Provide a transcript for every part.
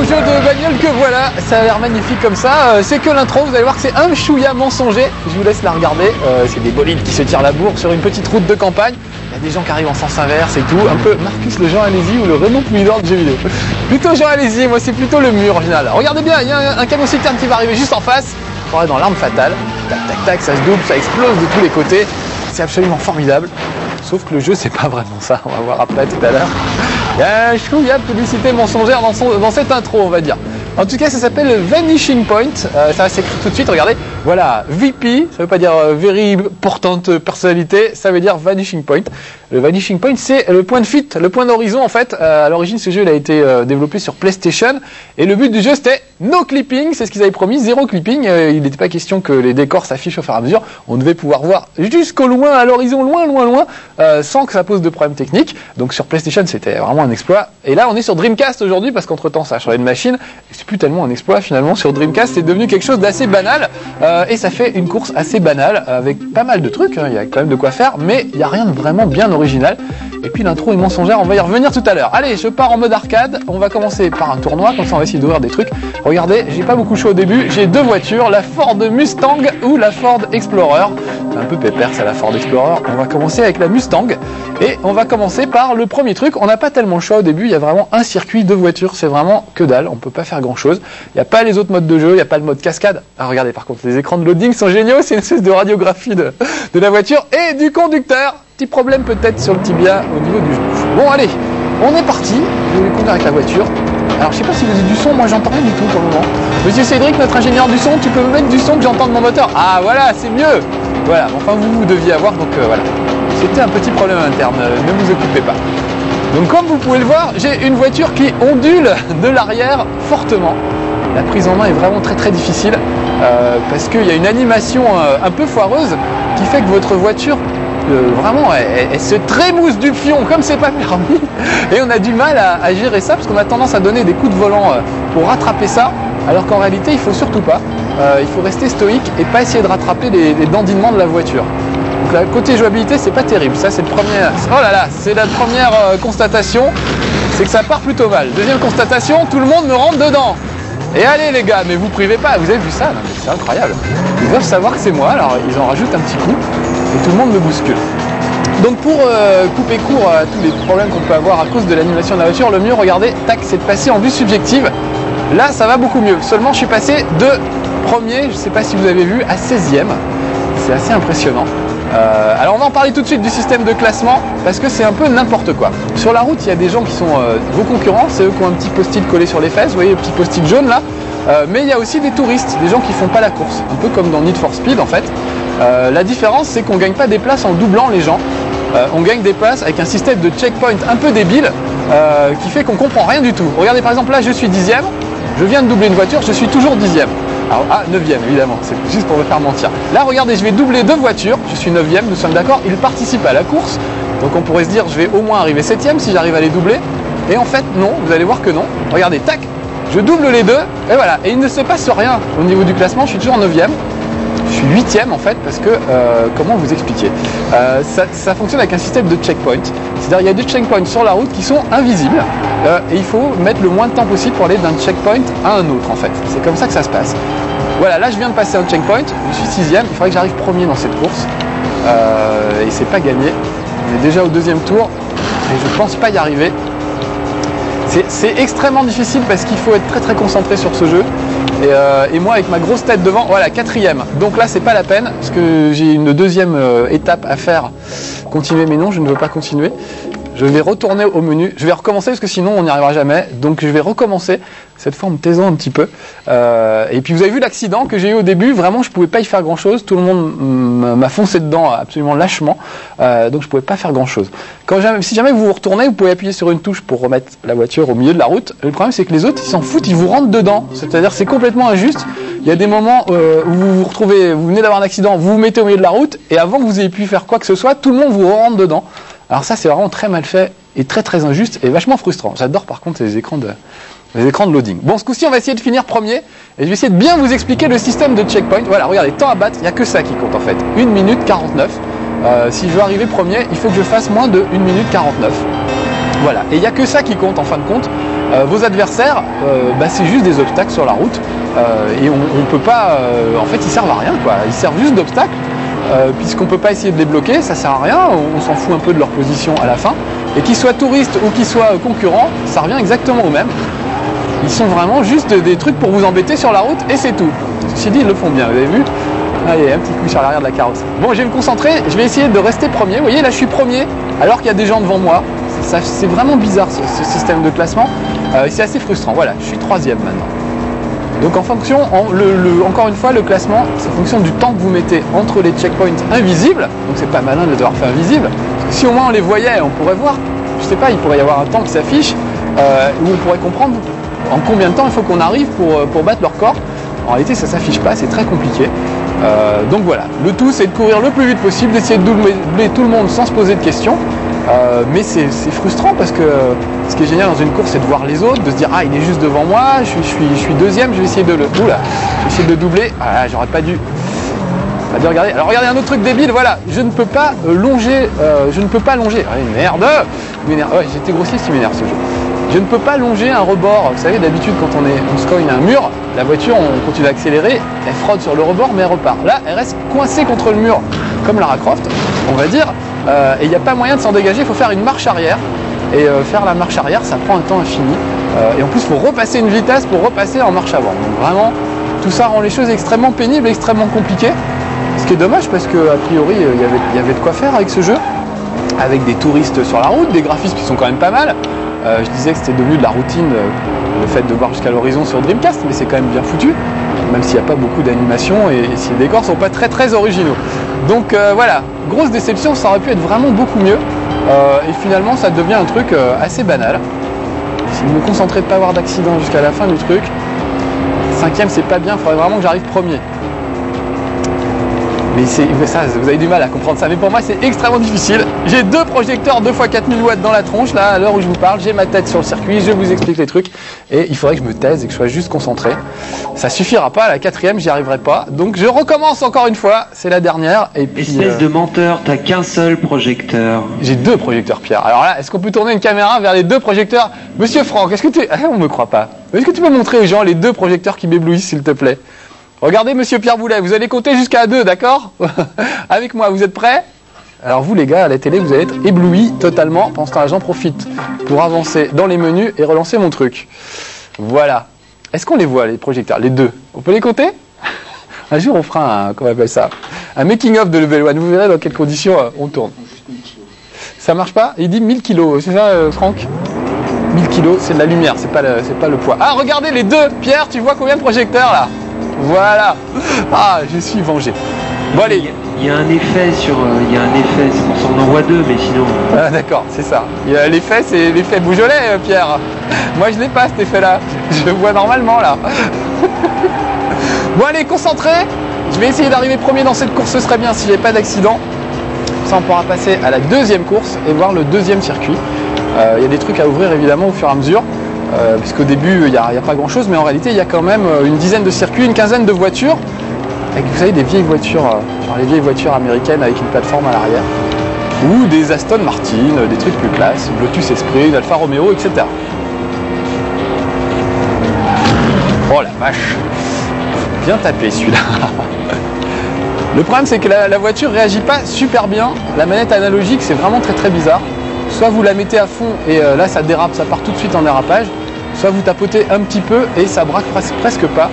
Jeu de bagnole que voilà, ça a l'air magnifique comme ça, c'est que l'intro, vous allez voir que c'est un chouïa mensonger, je vous laisse la regarder, c'est des bolides qui se tirent la bourre sur une petite route de campagne, il y a des gens qui arrivent en sens inverse et tout, un peu Marcus le Jean Alési ou le Raymond Poulidor de jeux vidéo. Plutôt Jean Alési, moi c'est plutôt le mur en final. Regardez bien, il y a un camion citerne qui va arriver juste en face, on est dans l'arme fatale, tac tac tac, ça se double, ça explose de tous les côtés, c'est absolument formidable, sauf que le jeu c'est pas vraiment ça, on va voir après tout à l'heure. Je trouve qu'il y a publicité mensongère dans cette intro, on va dire. En tout cas, ça s'appelle Vanishing Point. Ça va s'écrire tout de suite, regardez. Voilà, VP, ça veut pas dire Very Important Personnalité, ça veut dire Vanishing Point. Le Vanishing Point, c'est le point de fuite, le point d'horizon en fait. À l'origine, ce jeu il a été développé sur PlayStation. Et le but du jeu, c'était no clipping, c'est ce qu'ils avaient promis, zéro clipping. Il n'était pas question que les décors s'affichent au fur et à mesure. On devait pouvoir voir jusqu'au loin, à l'horizon, loin, sans que ça pose de problème technique. Donc sur PlayStation, c'était vraiment un exploit. Et là, on est sur Dreamcast aujourd'hui, parce qu'entre temps, ça a changé de machine. C'est plus tellement un exploit finalement. Sur Dreamcast, c'est devenu quelque chose d'assez banal. Et ça fait une course assez banale, avec pas mal de trucs. Il y a quand même de quoi faire, mais il n'y a rien de vraiment bien original. Et puis l'intro est mensongère, on va y revenir tout à l'heure. Allez, je pars en mode arcade. On va commencer par un tournoi, comme ça on va essayer d'ouvrir des trucs. Regardez, j'ai pas beaucoup chaud au début. J'ai deux voitures, la Ford Mustang ou la Ford Explorer. C'est un peu pépère, ça, la Ford Explorer. On va commencer avec la Mustang. Et on va commencer par le premier truc. On n'a pas tellement le choix au début. Il y a vraiment un circuit de voitures. C'est vraiment que dalle. On peut pas faire grand chose. Il n'y a pas les autres modes de jeu. Il n'y a pas le mode cascade. Ah, regardez, par contre, les écrans de loading sont géniaux. C'est une espèce de radiographie de la voiture et du conducteur. Petit problème peut-être sur le tibia au niveau du genou. Bon, allez, on est parti. Je vais conduire avec la voiture. Alors, je sais pas si vous avez du son. Moi, j'entends rien du tout pour le moment. Monsieur Cédric, notre ingénieur du son, tu peux me mettre du son que j'entende mon moteur? Ah, voilà, c'est mieux. Voilà, enfin, vous deviez avoir, donc voilà. C'était un petit problème interne, ne vous occupez pas. Donc comme vous pouvez le voir, j'ai une voiture qui ondule de l'arrière fortement. La prise en main est vraiment très difficile parce qu'il y a une animation un peu foireuse qui fait que votre voiture vraiment elle se trémousse du pion comme c'est pas permis et on a du mal à gérer ça parce qu'on a tendance à donner des coups de volant pour rattraper ça alors qu'en réalité il faut surtout pas. Il faut rester stoïque et pas essayer de rattraper les dandinements de la voiture. Donc là, côté jouabilité, c'est pas terrible. Ça, c'est le premier. Oh là là, c'est la première constatation, c'est que ça part plutôt mal. Deuxième constatation, tout le monde me rentre dedans. Et allez les gars, mais vous privez pas. Vous avez vu ça? Non, mais c'est incroyable. Ils doivent savoir que c'est moi, alors ils en rajoutent un petit coup et tout le monde me bouscule. Donc pour couper court à tous les problèmes qu'on peut avoir à cause de l'animation de la voiture, le mieux, regardez, tac, c'est de passer en vue subjective. Là, ça va beaucoup mieux. Seulement, je suis passé de premier, je ne sais pas si vous avez vu, à 16e. C'est assez impressionnant. Alors on va en parler tout de suite du système de classement parce que c'est un peu n'importe quoi. Sur la route, il y a des gens qui sont vos concurrents, c'est eux qui ont un petit post-it collé sur les fesses, vous voyez le petit post-it jaune là. Mais il y a aussi des touristes, des gens qui font pas la course, un peu comme dans Need for Speed en fait. La différence, c'est qu'on gagne pas des places en doublant les gens. On gagne des places avec un système de checkpoint un peu débile qui fait qu'on comprend rien du tout. Regardez par exemple là, je suis 10e, je viens de doubler une voiture, je suis toujours 10e. Alors, 9e évidemment, c'est juste pour me faire mentir. Là regardez, je vais doubler deux voitures, je suis 9e, nous sommes d'accord, ils participent à la course. Donc on pourrait se dire, je vais au moins arriver 7e si j'arrive à les doubler. Et en fait non, vous allez voir que non. Regardez, tac, je double les deux, et voilà. Et il ne se passe rien au niveau du classement, je suis toujours 9e. Je suis 8e en fait, parce que, comment vous expliquer, ça fonctionne avec un système de checkpoint. C'est-à-dire il y a des checkpoints sur la route qui sont invisibles, et il faut mettre le moins de temps possible pour aller d'un checkpoint à un autre en fait. C'est comme ça que ça se passe. Voilà, là je viens de passer un checkpoint, je suis 6e, il faudrait que j'arrive premier dans cette course, et c'est pas gagné. On est déjà au deuxième tour, et je pense pas y arriver. C'est extrêmement difficile parce qu'il faut être très concentré sur ce jeu. Et moi avec ma grosse tête devant, voilà, 4e. Donc là c'est pas la peine parce que j'ai une deuxième étape à faire. Continuer, mais non, je ne veux pas continuer. Je vais retourner au menu, je vais recommencer parce que sinon on n'y arrivera jamais. Donc je vais recommencer, cette fois en me taisant un petit peu. Et puis vous avez vu l'accident que j'ai eu au début, vraiment je pouvais pas y faire grand chose. Tout le monde m'a foncé dedans absolument lâchement. Donc je pouvais pas faire grand chose. Si jamais vous vous retournez, vous pouvez appuyer sur une touche pour remettre la voiture au milieu de la route. Le problème c'est que les autres ils s'en foutent, ils vous rentrent dedans. C'est-à-dire c'est complètement injuste. Il y a des moments où vous vous retrouvez, vous venez d'avoir un accident, vous vous mettez au milieu de la route et avant que vous ayez pu faire quoi que ce soit, tout le monde vous rentre dedans. Alors ça c'est vraiment très mal fait et très injuste et vachement frustrant. J'adore par contre les écrans les écrans de loading. Bon, ce coup-ci, on va essayer de finir premier, et je vais essayer de bien vous expliquer le système de checkpoint. Voilà, regardez, temps à battre, il n'y a que ça qui compte en fait. 1 minute 49. Si je veux arriver premier, il faut que je fasse moins de 1 minute 49. Voilà, et il n'y a que ça qui compte en fin de compte. Vos adversaires, c'est juste des obstacles sur la route, et on peut pas, en fait, ils servent à rien, quoi. Ils servent juste d'obstacles, puisqu'on peut pas essayer de les bloquer, ça sert à rien, on s'en fout un peu de leur position à la fin. Et qu'ils soient touristes ou qu'ils soient concurrents, ça revient exactement au même. Ils sont vraiment juste des trucs pour vous embêter sur la route, et c'est tout. Ceci dit, ils le font bien, vous avez vu? Allez, un petit coup sur l'arrière de la carrosse. Bon, je vais me concentrer, je vais essayer de rester premier. Vous voyez, là, je suis premier, alors qu'il y a des gens devant moi. C'est vraiment bizarre, ce système de classement. C'est assez frustrant. Voilà, je suis troisième maintenant. Donc en fonction, encore une fois, le classement, c'est en fonction du temps que vous mettez entre les checkpoints invisibles. Donc c'est pas malin de les avoir fait invisibles. Parce que si au moins on les voyait, on pourrait voir. Je sais pas, il pourrait y avoir un temps qui s'affiche, où on pourrait comprendre en combien de temps il faut qu'on arrive pour battre leur corps. En réalité, ça s'affiche pas, c'est très compliqué. Donc voilà, le tout c'est de courir le plus vite possible, d'essayer de doubler tout le monde sans se poser de questions. Mais c'est frustrant parce que ce qui est génial dans une course, c'est de voir les autres, de se dire ah il est juste devant moi, je suis deuxième, je vais essayer de le doubler. Ah, j'aurais pas dû regarder. Alors regardez un autre truc débile, voilà, je ne peux pas longer, Ah, merde, ouais, j'étais grossier, ce qui m'énerve ce jeu. Je ne peux pas longer un rebord. Vous savez, d'habitude quand on se cogne à un mur, la voiture, on continue d'accélérer, elle frotte sur le rebord mais elle repart. Là, elle reste coincée contre le mur, comme Lara Croft, on va dire. Et il n'y a pas moyen de s'en dégager, il faut faire une marche arrière. Et faire la marche arrière, ça prend un temps infini. Et en plus, il faut repasser une vitesse pour repasser en marche avant. Donc vraiment, tout ça rend les choses extrêmement pénibles, extrêmement compliquées. Ce qui est dommage parce que a priori, il y avait de quoi faire avec ce jeu. Avec des touristes sur la route, des graphismes qui sont quand même pas mal. Je disais que c'était devenu de la routine, le fait de voir jusqu'à l'horizon sur Dreamcast, mais c'est quand même bien foutu. Même s'il n'y a pas beaucoup d'animation et si les décors ne sont pas très très originaux. Donc voilà, grosse déception, ça aurait pu être vraiment beaucoup mieux. Et finalement ça devient un truc assez banal. Si je me concentrais de ne pas avoir d'accident jusqu'à la fin du truc, 5ème c'est pas bien, il faudrait vraiment que j'arrive premier. Mais ça, vous avez du mal à comprendre ça, mais pour moi c'est extrêmement difficile. J'ai 2 projecteurs 2 x 4000 watts dans la tronche, là à l'heure où je vous parle, j'ai ma tête sur le circuit, je vous explique les trucs, et il faudrait que je me taise et que je sois juste concentré. Ça suffira pas, à la 4ème j'y arriverai pas, donc je recommence encore une fois, c'est la dernière, et puis... Espèce de menteur, t'as qu'un seul projecteur. J'ai 2 projecteurs, Pierre. Alors là, est-ce qu'on peut tourner une caméra vers les 2 projecteurs? Monsieur Franck, est-ce que tu... Ah, on me croit pas. Est-ce que tu peux montrer aux gens les 2 projecteurs qui m'éblouissent, s'il te plaît? Regardez monsieur Pierre Boulet, vous allez compter jusqu'à 2, d'accord? Avec moi, vous êtes prêts? Alors vous les gars, à la télé, vous allez être éblouis totalement. Pendant ce temps-là, j'en profite pour avancer dans les menus et relancer mon truc. Voilà. Est-ce qu'on les voit, les projecteurs? Les 2. On peut les compter? Un jour, on fera comment on appelle ça? Un making-of de Level 1. Vous verrez dans quelles conditions on tourne. Ça marche pas? Il dit 1000 kilos. C'est ça, Franck? 1000 kilos, c'est de la lumière, c'est pas le poids. Ah, regardez les 2. Pierre, tu vois combien de projecteurs, là? Voilà. Ah, je suis vengé. Bon allez. Il y a un effet c'est pour ça qu'on en voit 2, mais sinon... Ah d'accord, c'est ça. L'effet, c'est l'effet Beaujolais, Pierre. Moi, je n'ai pas cet effet-là. Je vois normalement, là. Bon allez, concentré. Je vais essayer d'arriver premier dans cette course, ce serait bien si j'avais pas d'accident. Ça, on pourra passer à la 2e course et voir le 2e circuit. Il y a des trucs à ouvrir, évidemment, au fur et à mesure. Puisqu'au début il n'y a pas grand chose, mais en réalité il y a quand même une dizaine de circuits, une quinzaine de voitures, avec vous savez des vieilles voitures, genre les vieilles voitures américaines avec une plateforme à l'arrière, ou des Aston Martin, des trucs plus classe, Lotus Esprit, Alfa Romeo, etc. Oh la vache, bien tapé celui-là. Le problème c'est que la voiture réagit pas super bien, la manette analogique c'est vraiment très très bizarre. Soit vous la mettez à fond et là ça dérape, ça part tout de suite en dérapage, soit vous tapotez un petit peu et ça braque presque pas.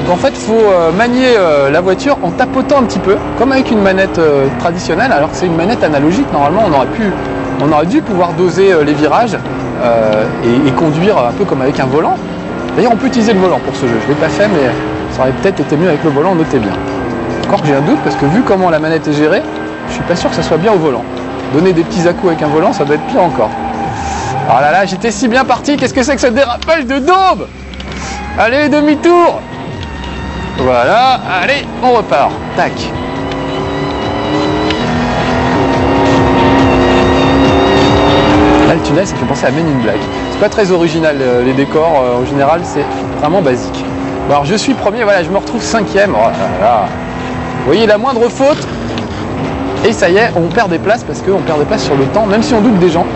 Donc en fait il faut manier la voiture en tapotant un petit peu, comme avec une manette traditionnelle, alors que c'est une manette analogique. Normalement on aurait dû pouvoir doser les virages et conduire un peu comme avec un volant. D'ailleurs on peut utiliser le volant pour ce jeu, je ne l'ai pas fait mais ça aurait peut-être été mieux avec le volant, notez bien. Encore que j'ai un doute parce que vu comment la manette est gérée, je suis pas sûr que ça soit bien au volant. Donner des petits à-coups avec un volant, ça doit être pire encore. Oh là là, j'étais si bien parti, qu'est-ce que c'est que ce dérapage de daube? Allez, demi-tour. Voilà, allez, on repart. Tac. Là, le tunnel, ça fait penser à Men in Black. pas très original, les décors en général, c'est vraiment basique. Bon, alors je suis premier, voilà, je me retrouve 5e. Oh là là. Vous voyez, la moindre faute, et ça y est, on perd des places parce qu'on perd des places sur le temps, même si on doute des gens.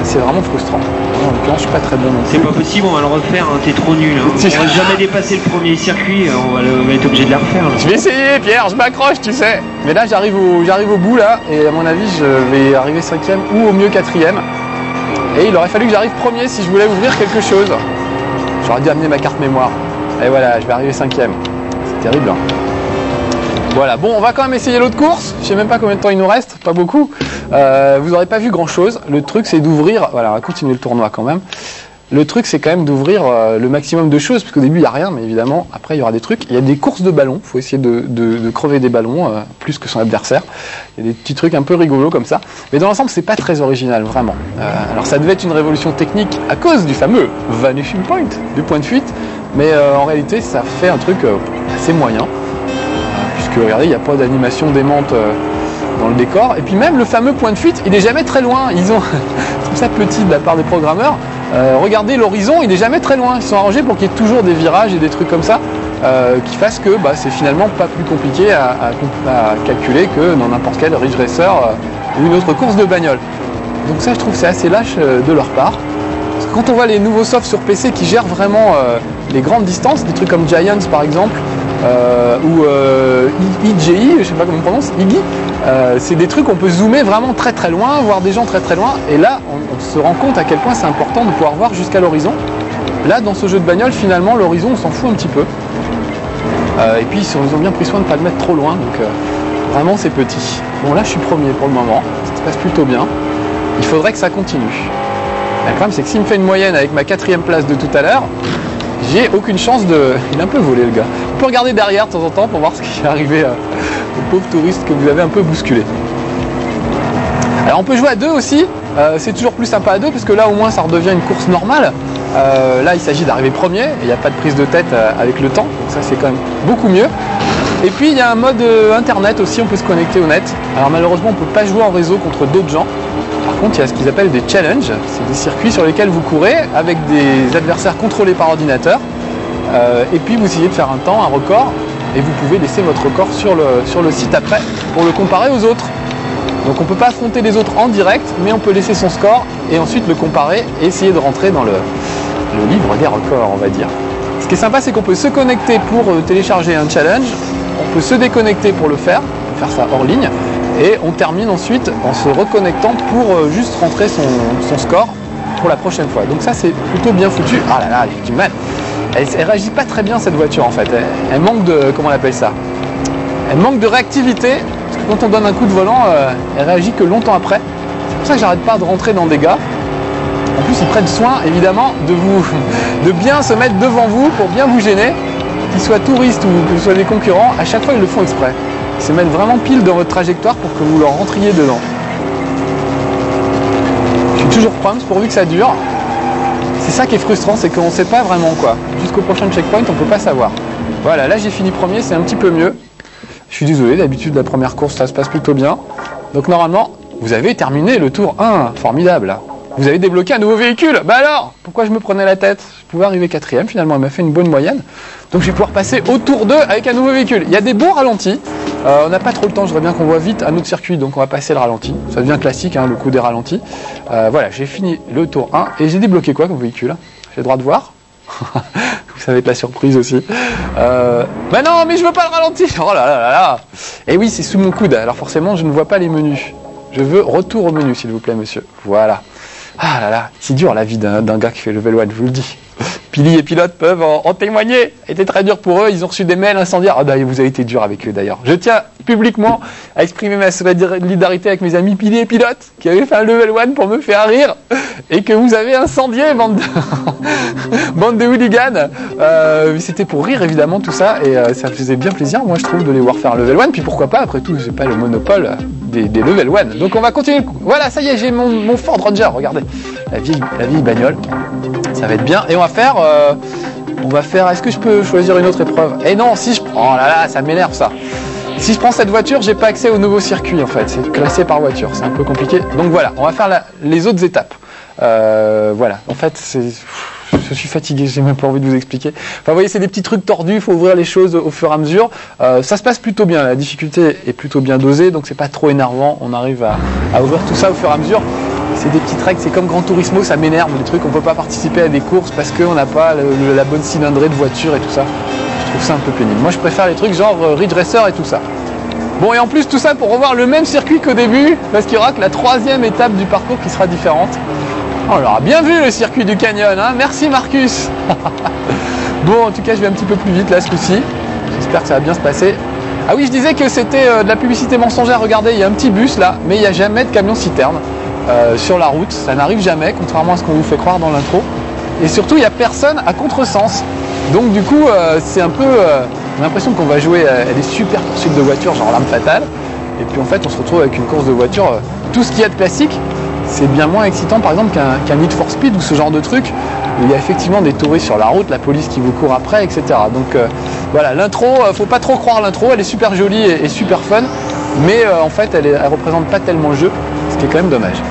C'est vraiment frustrant. En l'occurrence, je suis pas très bon non plus. C'est pas possible, on va le refaire, hein, t'es trop nul. Hein. On va jamais dépasser le premier circuit, on va être obligé de la refaire. Là. Je vais essayer, Pierre, je m'accroche, tu sais. Mais là, j'arrive au bout, là, et à mon avis, je vais arriver 5e ou au mieux 4e. Et il aurait fallu que j'arrive premier si je voulais ouvrir quelque chose. J'aurais dû amener ma carte mémoire. Et voilà, je vais arriver 5e. C'est terrible, hein. Voilà, bon, on va quand même essayer l'autre course. Je sais même pas combien de temps il nous reste, pas beaucoup. Vous n'aurez pas vu grand chose. Le truc, c'est d'ouvrir. Voilà, on va continuer le tournoi quand même. Le truc, c'est quand même d'ouvrir le maximum de choses, parce qu'au début, il n'y a rien, mais évidemment, après, il y aura des trucs. Il y a des courses de ballons. Il faut essayer de crever des ballons, plus que son adversaire. Il y a des petits trucs un peu rigolos comme ça. Mais dans l'ensemble, c'est pas très original, vraiment. Alors, ça devait être une révolution technique à cause du fameux Vanishing Point, du point de fuite. Mais en réalité, ça fait un truc assez moyen. Puisque, regardez, il n'y a pas d'animation démente dans le décor. Et puis même, le fameux point de fuite, il n'est jamais très loin. Ils ont, je trouve ça petit de la part des programmeurs. Regardez l'horizon, il n'est jamais très loin. Ils sont arrangés pour qu'il y ait toujours des virages et des trucs comme ça qui fassent que c'est finalement pas plus compliqué à calculer que dans n'importe quel Ridge Racer ou une autre course de bagnole. Donc ça, je trouve que c'est assez lâche de leur part. Parce que quand on voit les nouveaux softs sur PC qui gèrent vraiment les grandes distances, des trucs comme Giants par exemple, ou IGI, je sais pas comment on prononce, Iggy, c'est des trucs où on peut zoomer vraiment très très loin, voir des gens très très loin, et là on se rend compte à quel point c'est important de pouvoir voir jusqu'à l'horizon. Là dans ce jeu de bagnole, finalement l'horizon on s'en fout un petit peu, et puis ils ont bien pris soin de ne pas le mettre trop loin, donc vraiment c'est petit. Bon là je suis premier pour le moment, ça se passe plutôt bien, il faudrait que ça continue. Le problème c'est que s'il me fait une moyenne avec ma 4e place de tout à l'heure, j'ai aucune chance de... Il a un peu volé le gars. On peut regarder derrière de temps en temps pour voir ce qui est arrivé aux pauvres touristes que vous avez un peu bousculés. Alors on peut jouer à 2 aussi, c'est toujours plus sympa à 2 parce que là au moins ça redevient une course normale. Là il s'agit d'arriver premier et il n'y a pas de prise de tête avec le temps, donc ça c'est quand même beaucoup mieux. Et puis il y a un mode internet aussi, on peut se connecter au net. Alors malheureusement on ne peut pas jouer en réseau contre d'autres gens. Par contre, il y a ce qu'ils appellent des challenges, c'est des circuits sur lesquels vous courez avec des adversaires contrôlés par ordinateur. Et puis vous essayez de faire un temps, un record, et vous pouvez laisser votre record sur le site après pour le comparer aux autres. Donc on ne peut pas affronter les autres en direct, mais on peut laisser son score et ensuite le comparer et essayer de rentrer dans le livre des records, on va dire. Ce qui est sympa, c'est qu'on peut se connecter pour télécharger un challenge, on peut se déconnecter pour le faire, on peut faire ça hors ligne. Et on termine ensuite en se reconnectant pour juste rentrer son score pour la prochaine fois. Donc ça c'est plutôt bien foutu. Ah là là, elle est du mal. Elle réagit pas très bien cette voiture en fait. Elle manque de, comment on appelle ça? Elle manque de réactivité. Parce que quand on donne un coup de volant, elle réagit que longtemps après. C'est pour ça que j'arrête pas de rentrer dans des gars. En plus ils prennent soin évidemment de bien se mettre devant vous pour bien vous gêner. Qu'ils soient touristes ou que ce soit des concurrents, à chaque fois ils le font exprès. Ils se mettent vraiment pile dans votre trajectoire pour que vous leur rentriez dedans. Je suis toujours prompt pourvu que ça dure. C'est ça qui est frustrant, c'est qu'on ne sait pas vraiment quoi. Jusqu'au prochain checkpoint, on ne peut pas savoir. Voilà, là j'ai fini premier, c'est un petit peu mieux. Je suis désolé, d'habitude la première course ça se passe plutôt bien. Donc normalement, vous avez terminé le tour 1, formidable. Vous avez débloqué un nouveau véhicule. Bah alors, pourquoi je me prenais la tête? Je pouvais arriver 4e, finalement elle m'a fait une bonne moyenne. Donc je vais pouvoir passer au tour 2 avec un nouveau véhicule. Il y a des bons ralentis. On n'a pas trop le temps, je voudrais bien qu'on voit vite un autre circuit, donc on va passer le ralenti. Ça devient classique, hein, le coup des ralentis. Voilà, j'ai fini le tour 1 et j'ai débloqué quoi comme véhicule? J'ai le droit de voir. Ça va être la surprise aussi. Bah non, mais je veux pas le ralenti. Oh là là là là. Et oui, c'est sous mon coude, alors forcément je ne vois pas les menus. Je veux retour au menu, s'il vous plaît, monsieur. Voilà. Ah là là, c'est dur la vie d'un gars qui fait level 1, je vous le dis. Pili et Pilote peuvent en témoigner. C'était très dur pour eux, ils ont reçu des mails incendiaires. Ah bah vous avez été dur avec eux d'ailleurs. Je tiens publiquement à exprimer ma solidarité avec mes amis Pili et Pilote qui avaient fait un level 1 pour me faire rire et que vous avez incendié, bande de hooligans. C'était pour rire évidemment tout ça et ça faisait bien plaisir moi je trouve de les voir faire un level 1. Puis pourquoi pas, après tout j'ai pas le monopole des level 1. Donc on va continuer. Voilà, ça y est, j'ai mon Ford Ranger, regardez. La vieille bagnole. Ça va être bien. Et on va faire, est-ce que je peux choisir une autre épreuve? Et non, si je prends, oh là là, ça m'énerve ça. Si je prends cette voiture, j'ai pas accès au nouveau circuit en fait. C'est classé par voiture, c'est un peu compliqué. Donc voilà, on va faire les autres étapes. Voilà, en fait, je suis fatigué, j'ai même pas envie de vous expliquer. Enfin, vous voyez, c'est des petits trucs tordus, il faut ouvrir les choses au fur et à mesure. Ça se passe plutôt bien, la difficulté est plutôt bien dosée, donc c'est pas trop énervant, on arrive à ouvrir tout ça au fur et à mesure. C'est des petites règles, c'est comme Gran Turismo, ça m'énerve, les trucs, on peut pas participer à des courses parce qu'on n'a pas la bonne cylindrée de voiture et tout ça. Je trouve ça un peu pénible. Moi, je préfère les trucs genre Ridge Racer et tout ça. Bon, et en plus, tout ça pour revoir le même circuit qu'au début, parce qu'il y aura que la 3e étape du parcours qui sera différente. On l'aura bien vu, le circuit du canyon, hein. Merci Marcus. Bon, en tout cas, je vais un petit peu plus vite là ce coup-ci. J'espère que ça va bien se passer. Ah oui, je disais que c'était de la publicité mensongère. Regardez, il y a un petit bus là, mais il n'y a jamais de camion-citerne sur la route. Ça n'arrive jamais, contrairement à ce qu'on vous fait croire dans l'intro. Et surtout, il n'y a personne à contresens. Donc du coup, c'est un peu... on a l'impression qu'on va jouer à des super poursuites de voitures, genre l'arme fatale. Et puis en fait, on se retrouve avec une course de voiture. Tout ce qu'il y a de classique, c'est bien moins excitant par exemple qu'un Need for Speed ou ce genre de truc. Où il y a effectivement des touristes sur la route, la police qui vous court après, etc. Donc voilà, l'intro, faut pas trop croire l'intro, elle est super jolie et super fun. Mais en fait, elle représente pas tellement le jeu, ce qui est quand même dommage.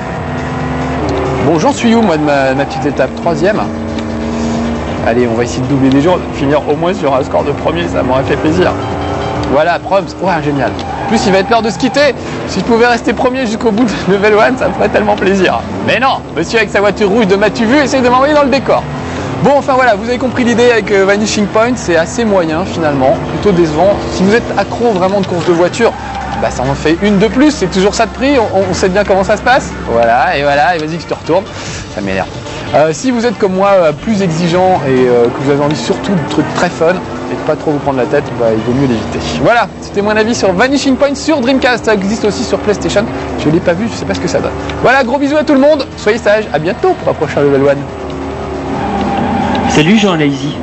Bon, j'en suis où moi de ma petite étape? 3e. Allez, on va essayer de doubler les jours, finir au moins sur un score de premier, ça m'aurait fait plaisir. Voilà, Probs, ouais, génial. En plus, il va être l'heure de se quitter. Si je pouvais rester premier jusqu'au bout de Level 1, ça me ferait tellement plaisir. Mais non, monsieur avec sa voiture rouge de M'as-tu vu essaye de m'envoyer dans le décor. Bon, enfin voilà, vous avez compris l'idée avec Vanishing Point, c'est assez moyen finalement, plutôt décevant. Si vous êtes accro vraiment de course de voiture, bah ça en fait une de plus, c'est toujours ça de prix, on sait bien comment ça se passe. Voilà, et vas-y que je te retourne, ça m'énerve. Si vous êtes comme moi plus exigeant et que vous avez envie surtout de trucs très fun et de pas trop vous prendre la tête, bah, il vaut mieux l'éviter. Voilà, c'était mon avis sur Vanishing Point sur Dreamcast, ça existe aussi sur PlayStation, je l'ai pas vu, je sais pas ce que ça donne. Voilà, gros bisous à tout le monde, soyez sages, à bientôt pour un prochain Level 1. Salut Jean Lazy.